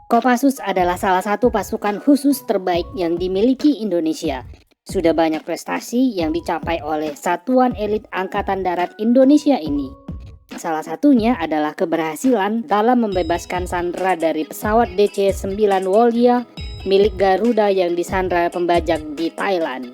Kopassus adalah salah satu pasukan khusus terbaik yang dimiliki Indonesia. Sudah banyak prestasi yang dicapai oleh Satuan Elit Angkatan Darat Indonesia ini. Salah satunya adalah keberhasilan dalam membebaskan sandera dari pesawat DC-9 Wolya milik Garuda yang disandra pembajak di Thailand.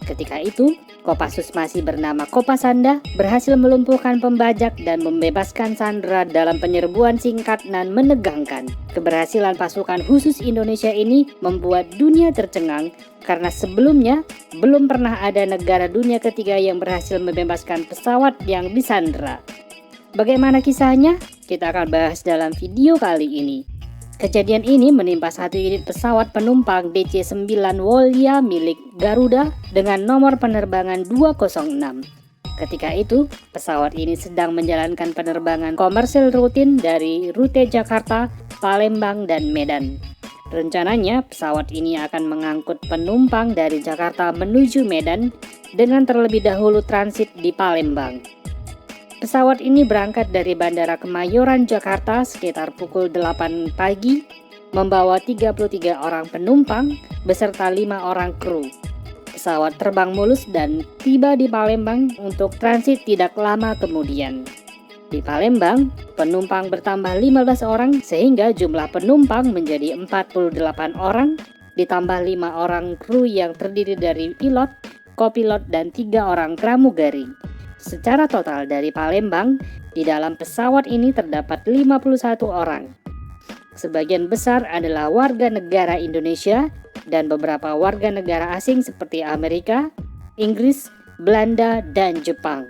Ketika itu, Kopassus masih bernama Kopasanda berhasil melumpuhkan pembajak dan membebaskan sandera dalam penyerbuan singkat dan menegangkan. Keberhasilan pasukan khusus Indonesia ini membuat dunia tercengang karena sebelumnya belum pernah ada negara dunia ketiga yang berhasil membebaskan pesawat yang disandera. Bagaimana kisahnya? Kita akan bahas dalam video kali ini. Kejadian ini menimpa satu unit pesawat penumpang DC-9 Wolya milik Garuda dengan nomor penerbangan 206. Ketika itu, pesawat ini sedang menjalankan penerbangan komersil rutin dari rute Jakarta, Palembang, dan Medan. Rencananya, pesawat ini akan mengangkut penumpang dari Jakarta menuju Medan dengan terlebih dahulu transit di Palembang. Pesawat ini berangkat dari Bandara Kemayoran, Jakarta sekitar pukul 8 pagi, membawa 33 orang penumpang beserta 5 orang kru. Pesawat terbang mulus dan tiba di Palembang untuk transit tidak lama kemudian. Di Palembang, penumpang bertambah 15 orang sehingga jumlah penumpang menjadi 48 orang, ditambah 5 orang kru yang terdiri dari pilot, kopilot, dan 3 orang pramugari. Secara total dari Palembang, di dalam pesawat ini terdapat 51 orang. Sebagian besar adalah warga negara Indonesia dan beberapa warga negara asing seperti Amerika, Inggris, Belanda, dan Jepang.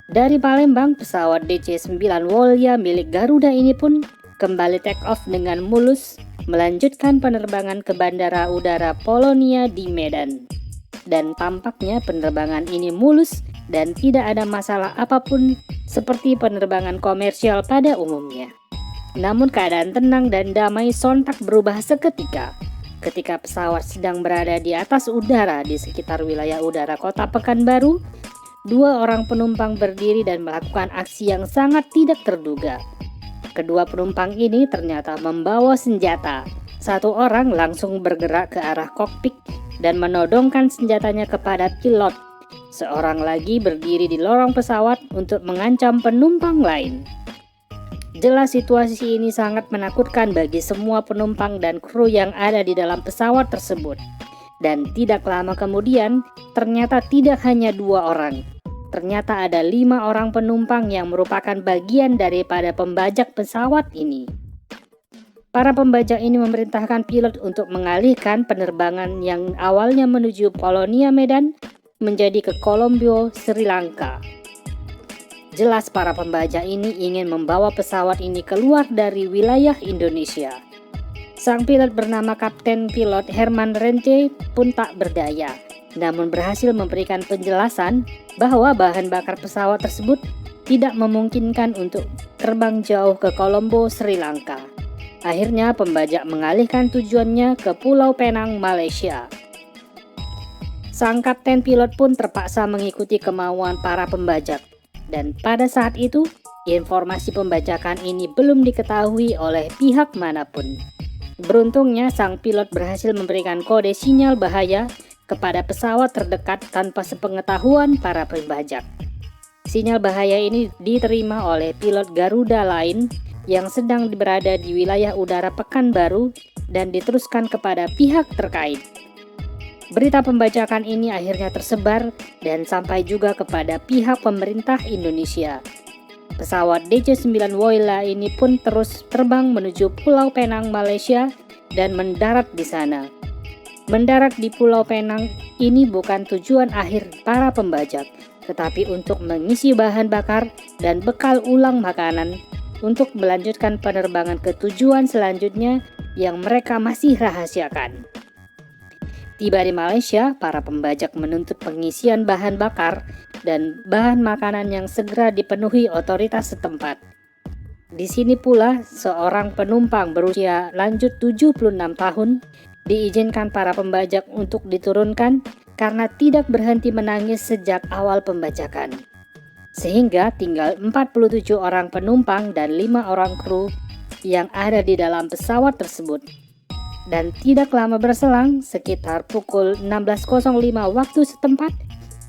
Dari Palembang, pesawat DC-9 Wolya milik Garuda ini pun kembali take off dengan mulus, melanjutkan penerbangan ke Bandara Udara Polonia di Medan. Dan tampaknya penerbangan ini mulus dan tidak ada masalah apapun seperti penerbangan komersial pada umumnya. Namun keadaan tenang dan damai sontak berubah seketika ketika pesawat sedang berada di atas udara di sekitar wilayah udara kota Pekanbaru. 2 orang penumpang berdiri dan melakukan aksi yang sangat tidak terduga. Kedua penumpang ini ternyata membawa senjata. Satu orang langsung bergerak ke arah kokpit dan menodongkan senjatanya kepada pilot. Seorang lagi berdiri di lorong pesawat untuk mengancam penumpang lain. Jelas situasi ini sangat menakutkan bagi semua penumpang dan kru yang ada di dalam pesawat tersebut. Dan tidak lama kemudian, ternyata tidak hanya 2 orang. Ternyata ada 5 orang penumpang yang merupakan bagian daripada pembajak pesawat ini. Para pembajak ini memerintahkan pilot untuk mengalihkan penerbangan yang awalnya menuju Polonia Medan menjadi ke Colombo, Sri Lanka. Jelas para pembajak ini ingin membawa pesawat ini keluar dari wilayah Indonesia. Sang pilot bernama Kapten Pilot Herman Rente pun tak berdaya, namun berhasil memberikan penjelasan bahwa bahan bakar pesawat tersebut tidak memungkinkan untuk terbang jauh ke Colombo, Sri Lanka. Akhirnya pembajak mengalihkan tujuannya ke Pulau Penang, Malaysia. Sang kapten pilot pun terpaksa mengikuti kemauan para pembajak. Dan pada saat itu, informasi pembajakan ini belum diketahui oleh pihak manapun. Beruntungnya, sang pilot berhasil memberikan kode sinyal bahaya kepada pesawat terdekat tanpa sepengetahuan para pembajak. Sinyal bahaya ini diterima oleh pilot Garuda lain yang sedang berada di wilayah udara Pekanbaru dan diteruskan kepada pihak terkait. Berita pembajakan ini akhirnya tersebar dan sampai juga kepada pihak pemerintah Indonesia. Pesawat DC-9 Wolya ini pun terus terbang menuju Pulau Penang, Malaysia dan mendarat di sana. Mendarat di Pulau Penang ini bukan tujuan akhir para pembajak, tetapi untuk mengisi bahan bakar dan bekal ulang makanan untuk melanjutkan penerbangan ke tujuan selanjutnya yang mereka masih rahasiakan. Tiba di Malaysia, para pembajak menuntut pengisian bahan bakar dan bahan makanan yang segera dipenuhi otoritas setempat. Di sini pula, seorang penumpang berusia lanjut 76 tahun diizinkan para pembajak untuk diturunkan karena tidak berhenti menangis sejak awal pembajakan. Sehingga tinggal 47 orang penumpang dan 5 orang kru yang ada di dalam pesawat tersebut. Dan tidak lama berselang, sekitar pukul 16.05 waktu setempat,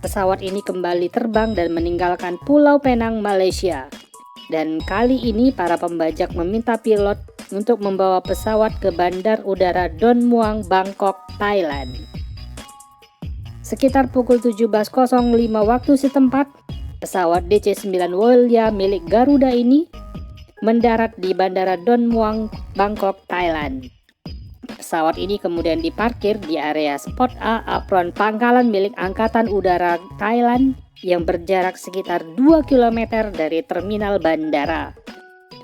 pesawat ini kembali terbang dan meninggalkan Pulau Penang, Malaysia. Dan kali ini para pembajak meminta pilot untuk membawa pesawat ke Bandar Udara Don Muang, Bangkok, Thailand. Sekitar pukul 17.05 waktu setempat, pesawat DC-9 Wolia milik Garuda ini mendarat di Bandara Don Muang, Bangkok, Thailand. Pesawat ini kemudian diparkir di area Spot A apron pangkalan milik Angkatan Udara Thailand yang berjarak sekitar 2 km dari terminal bandara.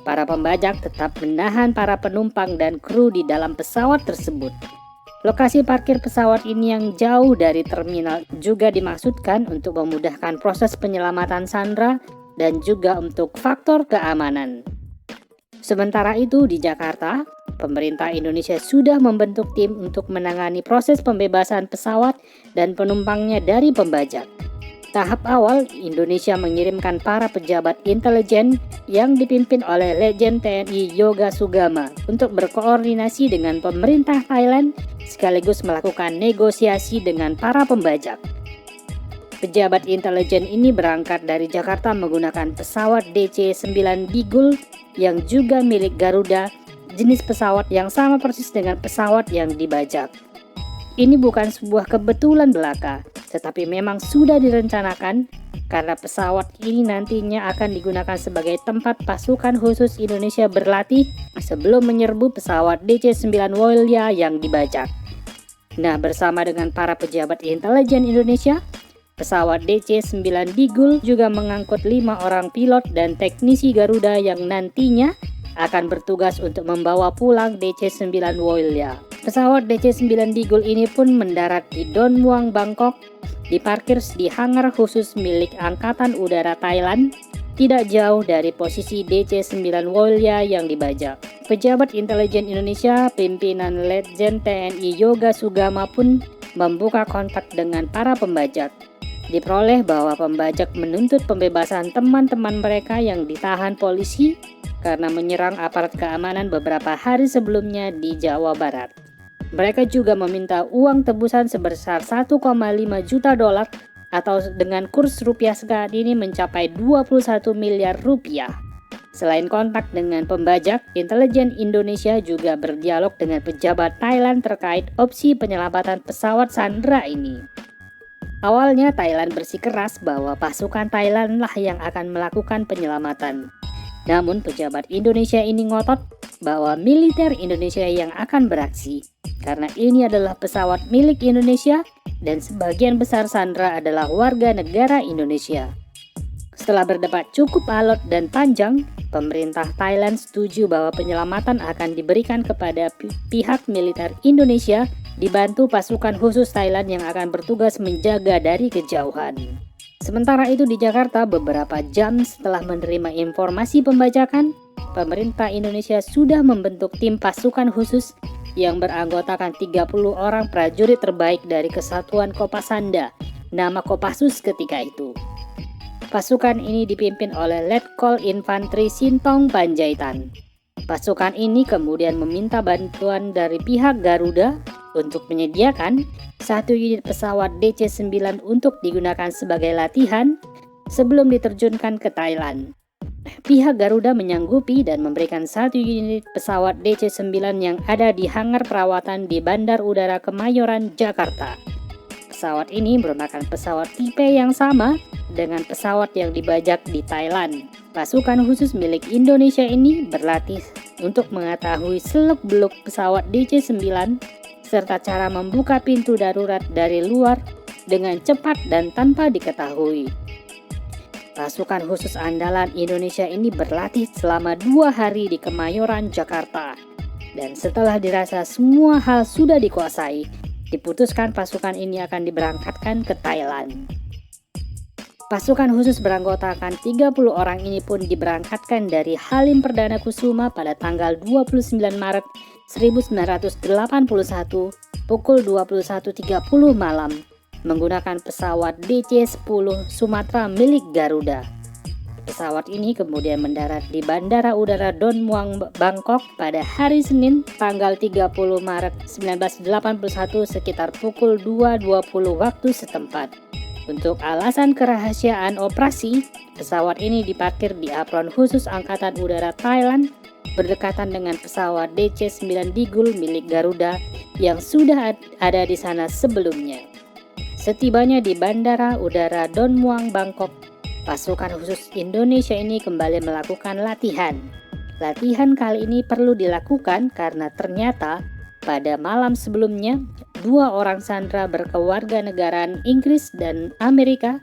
Para pembajak tetap menahan para penumpang dan kru di dalam pesawat tersebut. Lokasi parkir pesawat ini yang jauh dari terminal juga dimaksudkan untuk memudahkan proses penyelamatan sandera dan juga untuk faktor keamanan. Sementara itu di Jakarta, pemerintah Indonesia sudah membentuk tim untuk menangani proses pembebasan pesawat dan penumpangnya dari pembajak. Tahap awal, Indonesia mengirimkan para pejabat intelijen yang dipimpin oleh Letjen TNI Yoga Sugama untuk berkoordinasi dengan pemerintah Thailand sekaligus melakukan negosiasi dengan para pembajak. Pejabat intelijen ini berangkat dari Jakarta menggunakan pesawat DC-9 Bigul yang juga milik Garuda, jenis pesawat yang sama persis dengan pesawat yang dibajak. Ini bukan sebuah kebetulan belaka, tetapi memang sudah direncanakan karena pesawat ini nantinya akan digunakan sebagai tempat pasukan khusus Indonesia berlatih sebelum menyerbu pesawat DC-9 Wolia yang dibajak. Nah, bersama dengan para pejabat intelijen Indonesia, pesawat DC-9 Bigul juga mengangkut 5 orang pilot dan teknisi Garuda yang nantinya akan bertugas untuk membawa pulang DC-9 Wolia. Pesawat DC-9 Bigul ini pun mendarat di Don Muang, Bangkok, diparkir di hangar khusus milik Angkatan Udara Thailand, tidak jauh dari posisi DC-9 Wolia yang dibajak. Pejabat intelijen Indonesia, pimpinan Letjen TNI Yoga Sugama pun membuka kontak dengan para pembajak. Diperoleh bahwa pembajak menuntut pembebasan teman-teman mereka yang ditahan polisi karena menyerang aparat keamanan beberapa hari sebelumnya di Jawa Barat. Mereka juga meminta uang tebusan sebesar 1,5 juta dolar atau dengan kurs rupiah saat ini mencapai 21 miliar rupiah. Selain kontak dengan pembajak, intelijen Indonesia juga berdialog dengan pejabat Thailand terkait opsi penyelamatan pesawat sandera ini. Awalnya Thailand bersikeras bahwa pasukan Thailand lah yang akan melakukan penyelamatan. Namun pejabat Indonesia ini ngotot bahwa militer Indonesia yang akan beraksi karena ini adalah pesawat milik Indonesia dan sebagian besar sandera adalah warga negara Indonesia. Setelah berdebat cukup alot dan panjang, pemerintah Thailand setuju bahwa penyelamatan akan diberikan kepada pihak militer Indonesia dibantu pasukan khusus Thailand yang akan bertugas menjaga dari kejauhan. Sementara itu di Jakarta, beberapa jam setelah menerima informasi pembajakan, pemerintah Indonesia sudah membentuk tim pasukan khusus yang beranggotakan 30 orang prajurit terbaik dari Kesatuan Kopasanda, nama Kopassus ketika itu. Pasukan ini dipimpin oleh Letkol Infantri Sintong Panjaitan. Pasukan ini kemudian meminta bantuan dari pihak Garuda untuk menyediakan 1 unit pesawat DC-9 untuk digunakan sebagai latihan sebelum diterjunkan ke Thailand. Pihak Garuda menyanggupi dan memberikan 1 unit pesawat DC-9 yang ada di hangar perawatan di Bandar Udara Kemayoran, Jakarta. Pesawat ini merupakan pesawat tipe yang sama dengan pesawat yang dibajak di Thailand. Pasukan khusus milik Indonesia ini berlatih untuk mengetahui seluk-beluk pesawat DC-9 serta cara membuka pintu darurat dari luar dengan cepat dan tanpa diketahui. Pasukan khusus andalan Indonesia ini berlatih selama 2 hari di Kemayoran, Jakarta. Dan setelah dirasa semua hal sudah dikuasai, diputuskan pasukan ini akan diberangkatkan ke Thailand. Pasukan khusus beranggotakan 30 orang ini pun diberangkatkan dari Halim Perdana Kusuma pada tanggal 29 Maret 1981 pukul 21.30 malam menggunakan pesawat DC-10 Sumatera milik Garuda. Pesawat ini kemudian mendarat di Bandara Udara Don Muang, Bangkok pada hari Senin tanggal 30 Maret 1981 sekitar pukul 2.20 waktu setempat. Untuk alasan kerahasiaan operasi, pesawat ini diparkir di apron khusus Angkatan Udara Thailand berdekatan dengan pesawat DC-9 Digul milik Garuda yang sudah ada di sana sebelumnya. Setibanya di Bandara Udara Don Muang, Bangkok, pasukan khusus Indonesia ini kembali melakukan latihan. Latihan kali ini perlu dilakukan karena ternyata pada malam sebelumnya, 2 orang sandera berkewarganegaraan Inggris dan Amerika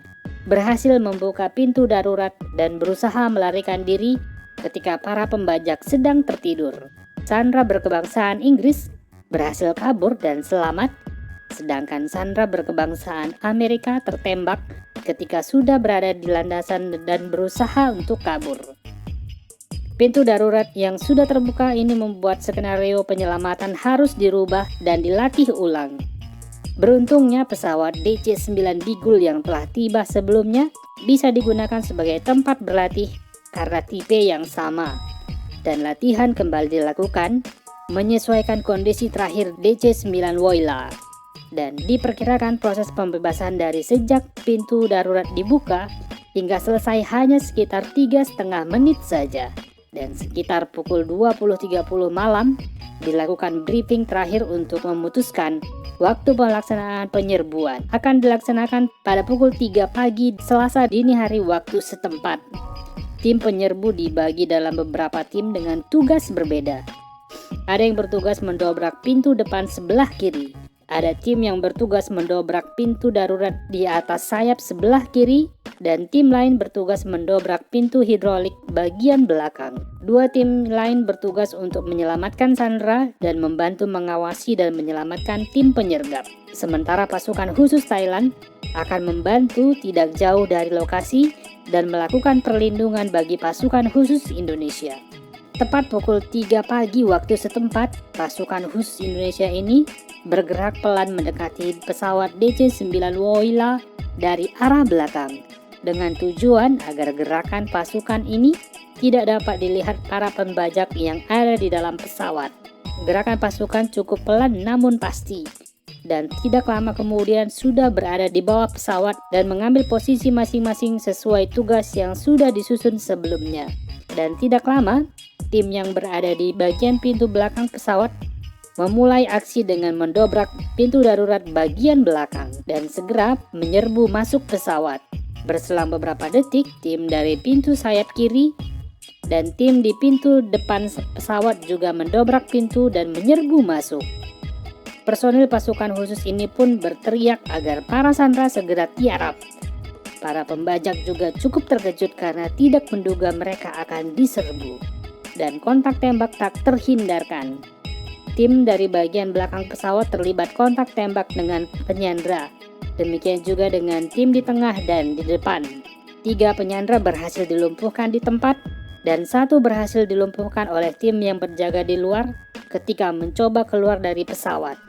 berhasil membuka pintu darurat dan berusaha melarikan diri ketika para pembajak sedang tertidur. Sandera berkebangsaan Inggris berhasil kabur dan selamat, sedangkan sandera berkebangsaan Amerika tertembak ketika sudah berada di landasan dan berusaha untuk kabur. Pintu darurat yang sudah terbuka ini membuat skenario penyelamatan harus dirubah dan dilatih ulang. Beruntungnya pesawat DC-9 Digul yang telah tiba sebelumnya bisa digunakan sebagai tempat berlatih karena tipe yang sama. Dan latihan kembali dilakukan menyesuaikan kondisi terakhir DC-9 Woyla. Dan diperkirakan proses pembebasan dari sejak pintu darurat dibuka hingga selesai hanya sekitar 3,5 menit saja. Dan sekitar pukul 20.30 malam dilakukan briefing terakhir untuk memutuskan waktu pelaksanaan penyerbuan. Akan dilaksanakan pada pukul 3 pagi Selasa dini hari waktu setempat. Tim penyerbu dibagi dalam beberapa tim dengan tugas berbeda. Ada yang bertugas mendobrak pintu depan sebelah kiri. Ada tim yang bertugas mendobrak pintu darurat di atas sayap sebelah kiri, dan tim lain bertugas mendobrak pintu hidrolik bagian belakang. 2 tim lain bertugas untuk menyelamatkan sandera dan membantu mengawasi dan menyelamatkan tim penyergap. Sementara pasukan khusus Thailand akan membantu tidak jauh dari lokasi dan melakukan perlindungan bagi pasukan khusus Indonesia. Tepat pukul 3 pagi waktu setempat, pasukan khusus Indonesia ini bergerak pelan mendekati pesawat DC-9 Woyla dari arah belakang dengan tujuan agar gerakan pasukan ini tidak dapat dilihat para pembajak yang ada di dalam pesawat. Gerakan pasukan cukup pelan namun pasti, dan tidak lama kemudian sudah berada di bawah pesawat dan mengambil posisi masing-masing sesuai tugas yang sudah disusun sebelumnya. Dan tidak lama, tim yang berada di bagian pintu belakang pesawat memulai aksi dengan mendobrak pintu darurat bagian belakang dan segera menyerbu masuk pesawat. Berselang beberapa detik, tim dari pintu sayap kiri dan tim di pintu depan pesawat juga mendobrak pintu dan menyerbu masuk. Personil pasukan khusus ini pun berteriak agar para sandera segera tiarap. Para pembajak juga cukup terkejut karena tidak menduga mereka akan diserbu, dan kontak tembak tak terhindarkan. Tim dari bagian belakang pesawat terlibat kontak tembak dengan penyandera. Demikian juga dengan tim di tengah dan di depan. 3 penyandera berhasil dilumpuhkan di tempat dan 1 berhasil dilumpuhkan oleh tim yang berjaga di luar ketika mencoba keluar dari pesawat.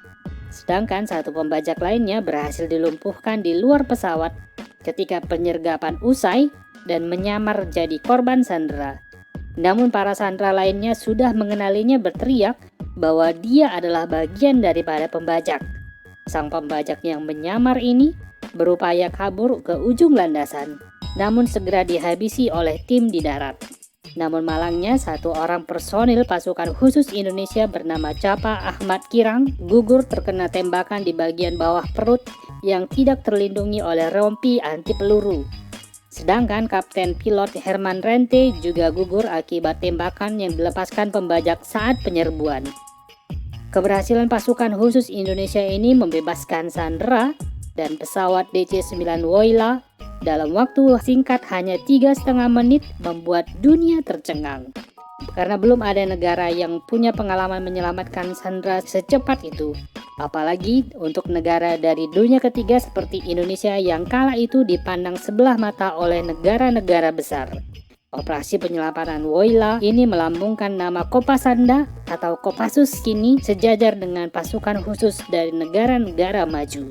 Sedangkan 1 pembajak lainnya berhasil dilumpuhkan di luar pesawat ketika penyergapan usai dan menyamar jadi korban sandera. Namun para sandera lainnya sudah mengenalinya berteriak bahwa dia adalah bagian daripada pembajak. Sang pembajak yang menyamar ini berupaya kabur ke ujung landasan, namun segera dihabisi oleh tim di darat. Namun malangnya 1 orang personil pasukan khusus Indonesia bernama Capa Ahmad Kirang gugur terkena tembakan di bagian bawah perut yang tidak terlindungi oleh rompi anti peluru. Sedangkan Kapten Pilot Herman Rente juga gugur akibat tembakan yang dilepaskan pembajak saat penyerbuan. Keberhasilan pasukan khusus Indonesia ini membebaskan sandera dan pesawat DC-9 Woyla dalam waktu singkat hanya 3,5 menit membuat dunia tercengang. Karena belum ada negara yang punya pengalaman menyelamatkan sandera secepat itu. Apalagi untuk negara dari dunia ketiga seperti Indonesia yang kala itu dipandang sebelah mata oleh negara-negara besar. Operasi penyelamatan Woyla ini melambungkan nama Kopasanda atau Kopassus kini sejajar dengan pasukan khusus dari negara-negara maju.